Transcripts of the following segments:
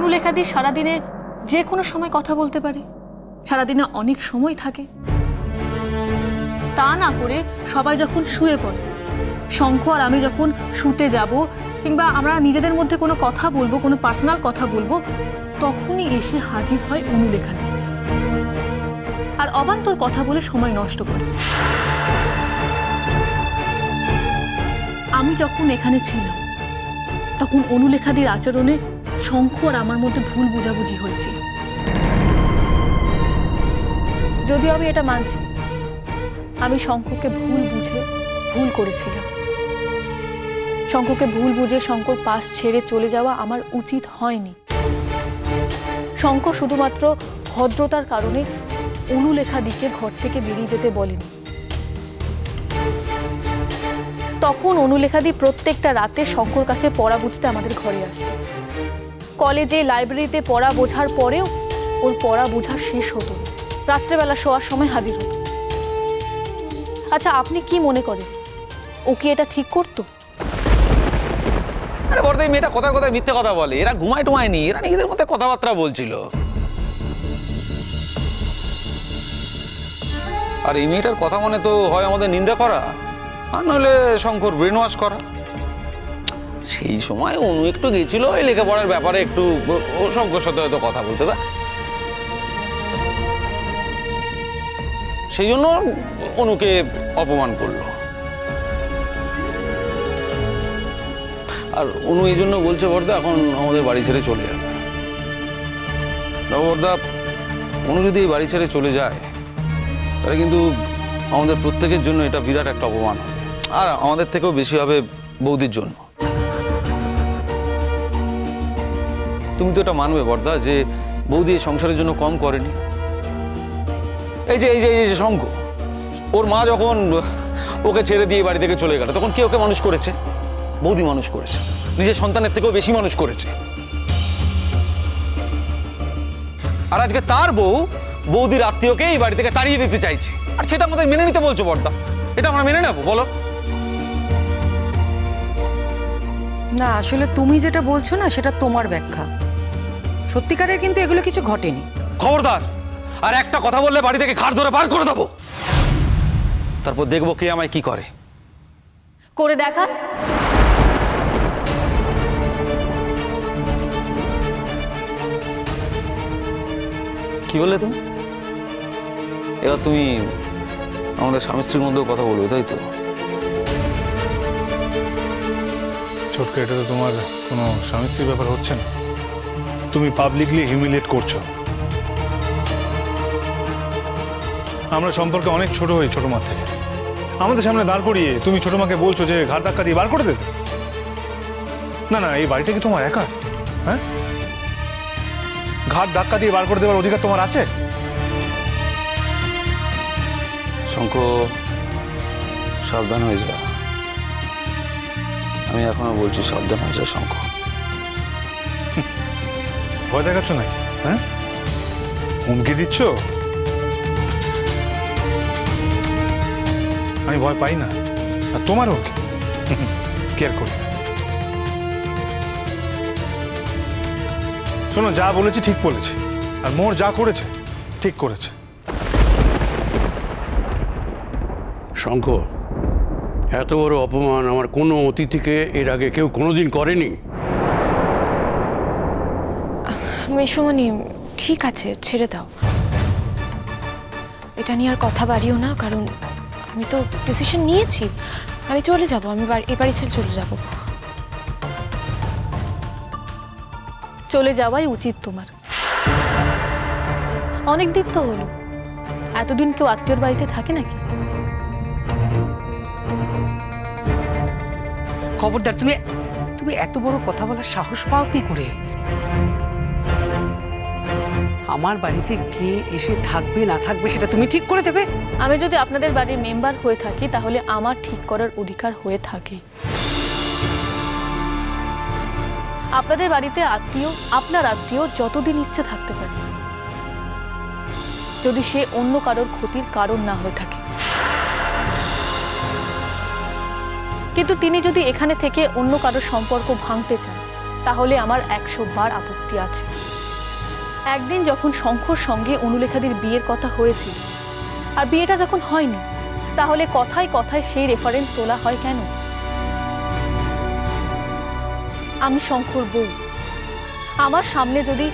অনুলেখাদি সারাদিনে যে কোনো সময় কথা বলতে পারে, সারাদিনে অনেক সময় থাকে। তা না করে সবাই যখন শুয়ে পড়ে, শঙ্খ আর আমি যখন শুতে যাব কিংবা আমরা নিজেদের মধ্যে কোনো কথা বলবো, কোনো পার্সোনাল কথা বলবো, তখনই এসে হাজির হয় অনুলেখাদি আর অবান্তর কথা বলে সময় নষ্ট করে। আমি যখন এখানে ছিলাম তখন অনুলেখাদির আচরণে শঙ্খ আর আমার মধ্যে ভুল বোঝাবুঝি হয়েছিল। যদিও আমি এটা মানছি, আমি শঙ্খকে ভুল বুঝে ভুল করেছিলাম। শঙ্খকে ভুল বুঝে শঙ্কর পাশ ছেড়ে চলে যাওয়া আমার উচিত হয়নি। শঙ্খ শুধুমাত্র ভদ্রতার কারণে অনুলেখাদিকে ঘর থেকে বেরিয়ে যেতে বলেনি। তখন অনুলেখাদি প্রত্যেকটা রাতে শঙ্কর কাছে পড়া বুঝতে আমাদের ঘরে আসতো। কলেজে লাইব্রেরিতে পড়া বোঝার পরেও ওর পড়া বোঝা শেষ হতো, রাত্রেবেলা শোয়ার সময় হাজির হতো। আচ্ছা, আপনি কি মনে করেন ও কি এটা ঠিক করতো? আরে বড়দা, এই মেয়েটা কথায় কথায় মিথ্যে কথা বলে। এরা ঘুমায় টুমায়নি, এরা নিজেদের মধ্যে কথাবার্তা বলছিল। আর এই মেয়েটার কথা মনে তো হয় আমাদের নিন্দা করা, আর নইলে শঙ্কর ব্রেন ওয়াশ করা। সেই সময় অনু একটু গেছিল এই লেখাপড়ার ব্যাপারে, একটু ও শঙ্কর সাথে হয়তো কথা বলতে, ব্যাস। সেই জন্য অনুকে অপমান করলো। আর অনু এই জন্য বলছে বড়দা এখন আমাদের বাড়ি ছেড়ে চলে যাবে। বড়দা, অনু যদি এই বাড়ি ছেড়ে চলে যায় তাহলে কিন্তু আমাদের প্রত্যেকের জন্য এটা বিরাট একটা অপমান হবে, আর আমাদের থেকেও বেশি হবে বৌদির জন্য। তুমি তো এটা মানবে বড়দা যে বৌদি এই সংসারের জন্য কম করেনি। এই যে এই যে এই যে শঙ্খ, ওর মা যখন ওকে ছেড়ে দিয়ে বাড়ি থেকে চলে গেল, তখন কে ওকে মানুষ করেছে? বৌদি মানুষ করেছে, নিজের সন্তানের থেকেও বেশি মানুষ করেছে। আর আজকে তার বউ বৌদির আত্মীয়কে এই বাড়ি থেকে তাড়িয়ে দিতে চাইছে, আর সেটা আমাদের মেনে নিতে বলছো বড়দা? এটা আমরা মেনে নেবো বলো? না, আসলে তুমি যেটা বলছো না সেটা তোমার ব্যাখ্যা। সত্যিকারের কিন্তু এগুলো কিছু ঘটেনি। খবরদার, আর একটা কথা বললে বাড়ি থেকে ঘাড় ধরে বার করে দেবো। তারপর দেখবো কে আমায় কি করে। করে দেখা। কি বললে তুমি? এবার তুমি আমাদের স্বামী স্ত্রীর মধ্যেও কথা বলবে, তাই তো? ছোটকা, এটা তো তোমার কোনো স্বামী স্ত্রীর ব্যাপার হচ্ছে না। তুমি পাবলিকলি হিউমিলিয়েট করছো। আমরা সম্পর্কে অনেক ছোট হই ছোট মা থেকে। আমাদের সামনে দাঁড় করিয়ে তুমি ছোট মাকে বলছো যে ঘাট ধাক্কা দিয়ে বার করে দেবে। না না, এই বাড়িটা কি তোমার একা? হ্যাঁ, ঘাট ধাক্কা দিয়ে বার করে দেওয়ার অধিকার তোমার আছে? শঙ্খ, সাবধান হয়ে যা। আমি এখনো বলছি সাবধান হয়ে যা শঙ্খ। ভয় দেখাচ্ছ নাকি? হ্যাঁ, হুমকি দিচ্ছ? আমি ভয় পাই না, আর তোমারও কেয়ার করি। শোনো, যা বলেছি ঠিক বলেছি, আর মোর যা করেছে ঠিক করেছে। শঙ্কর, এত বড় অপমান আমার কোনো অতিথিকে এর আগে কেউ কোনোদিন করেনি। মেসোমণি, ঠিক আছে, ছেড়ে দাও। এটা নিয়ে আর কথা বাড়িও না, কারণ আমি তো ডিসিশন নিয়েছি। আমি চলে যাব, আমি এ বাড়ি ছেড়ে চলে যাব। চলে যাওয়াই উচিত তোমার। অনেক দিন তো হলো, এতদিন কেউ আত্মীয়র বাড়িতে থাকে নাকি? খবরদার, তুমি তুমি এত বড় কথা বলার সাহস পাও কি করে? আমার বাড়িতে কে এসে থাকবে না থাকবে সেটা তুমি ঠিক করে দেবে? আমি যদি আপনাদের বাড়ির মেম্বার হয়ে থাকি তাহলে আমার ঠিক করার অধিকার হয়ে থাকে। আপনাদের বাড়িতে আপনার আত্মীয় যতদিন ইচ্ছে থাকতে পারে, যদি সে অন্য কারোর ক্ষতির কারণ না হয়ে থাকে। কিন্তু তিনি যদি এখানে থেকে অন্য কারোর সম্পর্ক ভাঙতে চান তাহলে আমার 100 বার আপত্তি আছে। একদিন যখন শঙ্খর সঙ্গে অনুলেখাদির বিয়ের কথা হয়েছিল আর বিয়েটা যখন হয়নি, তাহলে কথায় কথায় সেই রেফারেন্স তোলা হয় কেন? আমি শঙ্খর বউ, আমার সামনে যদি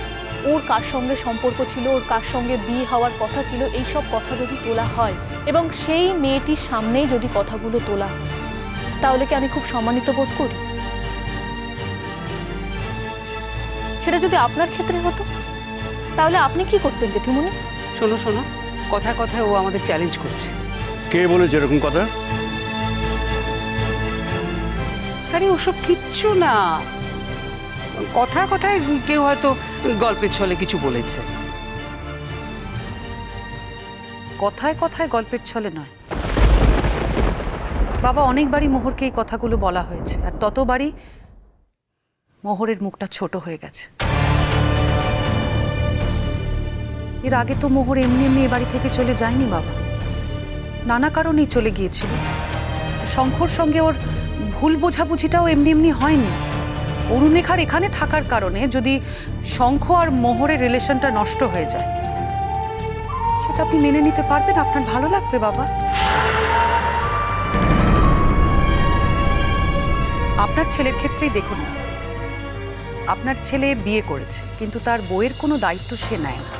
ওর কার সঙ্গে সম্পর্ক ছিল, ওর কার সঙ্গে বিয়ে হওয়ার কথা ছিল, এই সব কথা যদি তোলা হয় এবং সেই মেয়েটির সামনেই যদি কথাগুলো তোলা হয়, তাহলে কি আমি খুব সম্মানিত বোধ করি? সেটা যদি আপনার ক্ষেত্রে হতো, তাহলে আপনি কি করতেন জেঠিমণি? শোনো শোনো, কথায় কথায় ও আমাদের চ্যালেঞ্জ করছে। কে বলেছে এরকম কথা? আরে ওসব কিচ্ছু না, কথায় কথায় কেউ হয়তো গল্পের ছলে কিছু বলেছে। কথায় কথায় গল্পের ছলে নয় বাবা, অনেকবারই মোহরকে এই কথাগুলো বলা হয়েছে, আর ততবারই মোহরের মুখটা ছোট হয়ে গেছে। এর আগে তো মোহর এমনি এমনি এ বাড়ি থেকে চলে যায়নি বাবা, নানা কারণেই চলে গিয়েছিল। শঙ্খর সঙ্গে ওর ভুল বোঝাবুঝিটাও এমনি এমনি হয়নি। অরুণেখার এখানে থাকার কারণে যদি শঙ্খ আর মোহরের রিলেশনটা নষ্ট হয়ে যায়, সেটা আপনি মেনে নিতে পারবেন? আপনার ভালো লাগবে বাবা? আপনার ছেলের ক্ষেত্রেই দেখুন না, আপনার ছেলে বিয়ে করেছে কিন্তু তার বউয়ের কোনো দায়িত্ব সে নেয় না।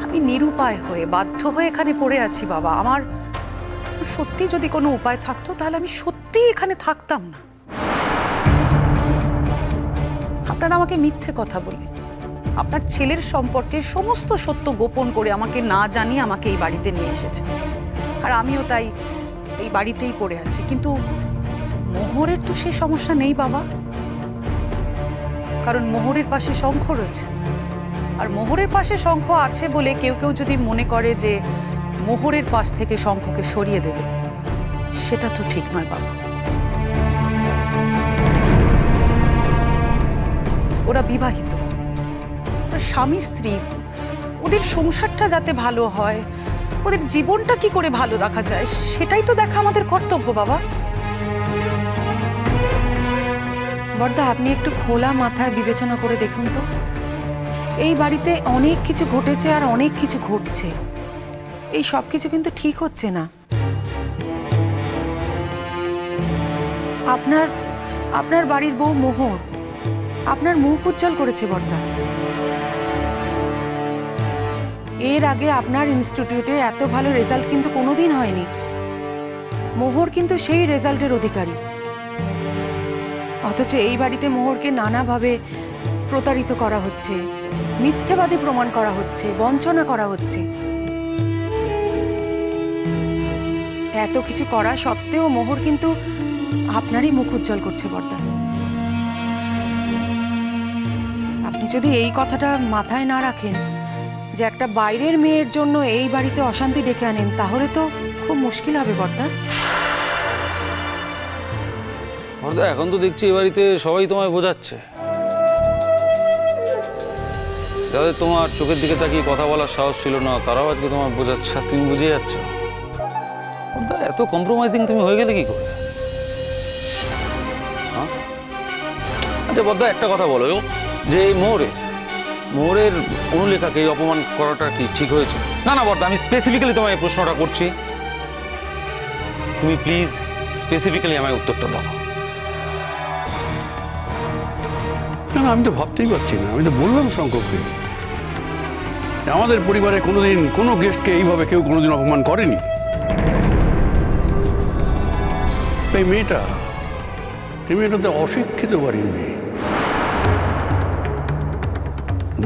আমি নিরুপায় হয়ে বাধ্য হয়ে এখানে পড়ে আছি বাবা। আমার সত্যি যদি কোনো উপায় থাকতো তাহলে আমি সত্যি এখানে থাকতাম না। আপনারা আমাকে মিথ্যে কথা বলে, আপনার ছেলের সম্পর্কে সমস্ত সত্য গোপন করে আমাকে না জানিয়ে আমাকে এই বাড়িতে নিয়ে এসেছে, আর আমিও তাই এই বাড়িতেই পড়ে আছি। কিন্তু মোহরের তো সে সমস্যা নেই বাবা, কারণ মোহরের পাশে শঙ্খ রয়েছে। আর মোহরের পাশে শঙ্খ আছে বলে কেউ কেউ যদি মনে করে যে মোহরের পাশ থেকে শঙ্খকে সরিয়ে দেবে, সেটা তো ঠিক নয় বাবা। ওরা বিবাহিত, ওরা স্বামী স্ত্রী, ওদের সংসারটা যাতে ভালো হয়, ওদের জীবনটা কি করে ভালো রাখা যায়, সেটাই তো দেখা আমাদের কর্তব্য বাবা। বড়দা, আপনি একটু খোলা মাথায় বিবেচনা করে দেখুন তো, এই বাড়িতে অনেক কিছু ঘটেছে আর অনেক কিছু ঘটছে, এই সব কিছু কিন্তু ঠিক হচ্ছে না। আপনার বাড়ির বউ মোহর আপনার মুখ উজ্জ্বল করেছে বড়দা। এর আগে আপনার ইনস্টিটিউটে এত ভালো রেজাল্ট কিন্তু কোনোদিন হয়নি। মোহর কিন্তু সেই রেজাল্টের অধিকারী, অথচ এই বাড়িতে মোহরকে নানাভাবে প্রতারিত করা হচ্ছে, মিথ্যেবাদী প্রমাণ করা হচ্ছে, বঞ্চনা করা হচ্ছে। এত কিছু করা সত্ত্বেও মোহর কিন্তু আপনারই মুখ উজ্জ্বল করছে বড়দা। আপনি যদি এই কথাটা মাথায় না রাখেন যে একটা বাইরের মেয়ের জন্য এই বাড়িতে অশান্তি ডেকে আনেন, তাহলে তো খুব মুশকিল হবে বড়দা। বড়দা, এখন তো দেখছি এ বাড়িতে সবাই তোমায় বোঝাচ্ছে, যাদের তোমার চোখের দিকে তাকিয়ে কথা বলার সাহস ছিল না, তারাও আজকে তোমার বোঝাচ্ছে, আর তুমি বুঝে যাচ্ছ। বড়দা, এত কম্প্রোমাইজিং তুমি হয়ে গেলে কি করে? হ্যাঁ, আচ্ছা বড়দা, একটা কথা বলো, যে এই মোহরের অনুলেখাকে এই অপমান করাটা কি ঠিক হয়েছে? না না বড়দা, আমি স্পেসিফিক্যালি তোমায় এই প্রশ্নটা করছি, তুমি প্লিজ স্পেসিফিক্যালি আমায় উত্তরটা দাও। না না, আমি তো ভাবতেই পারছি না। আমি তো বললাম শঙ্করকে, আমাদের পরিবারে কোনোদিন কোনো গেস্টকে এইভাবে কেউ কোনোদিন অপমান করেনি। এই মেয়েটা তো অশিক্ষিত বাড়ির মেয়ে,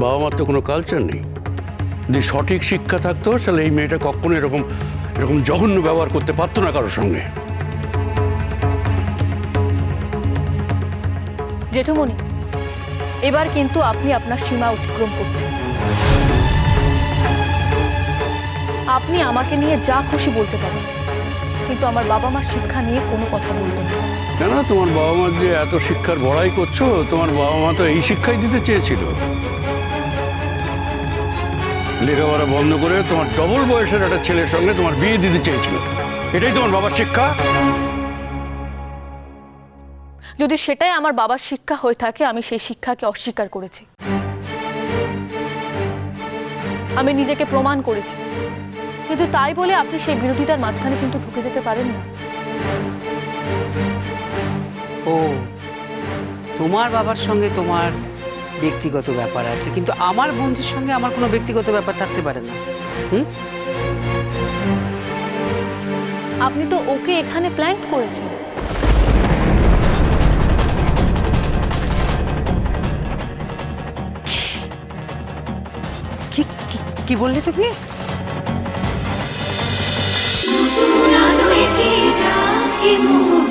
বাবা মার তো কোনো কালচার নেই। যদি সঠিক শিক্ষা থাকতো তাহলে এই মেয়েটা কখনো এরকম জঘন্য ব্যবহার করতে পারতো না কারোর সঙ্গে। জেঠুমণি, এবার কিন্তু আপনি আপনার সীমা অতিক্রম করছেন। আপনি আমাকে নিয়ে যা খুশি বলতে পারেন, কিন্তু আমার বাবা মার শিক্ষা নিয়ে কোনো কথা বলবেন না। কেন? তোমার বাবা মার যে এত শিক্ষার বড়াই করছো, তোমার বাবা মা তো এই শিক্ষাই দিতে চেয়েছিল। লেখাপড়া বন্ধ করে তোমার ডবল বয়সের একটা ছেলের সঙ্গে তোমার বিয়ে দিতে চেয়েছিল, এটাই তোমার বাবার শিক্ষা। যদি সেটাই আমার বাবার শিক্ষা হয়ে থাকে, আমি সেই শিক্ষাকে অস্বীকার করেছি। আমি নিজেকে প্রমাণ করেছি, কিন্তু তাই বলে আপনি সেই বিরোধিতার মাঝখানে কিন্তু ঢুকে যেতে পারেন না। ও, তোমার বাবার সঙ্গে তোমার ব্যক্তিগত ব্যাপার আছে, কিন্তু আমার বোনজির সঙ্গে আমার কোনো ব্যক্তিগত ব্যাপার থাকতে পারে না। হুম? আপনি তো ওকে এখানে প্ল্যান করেছেন। কি বললে তুমি? কি ডাকে মোহ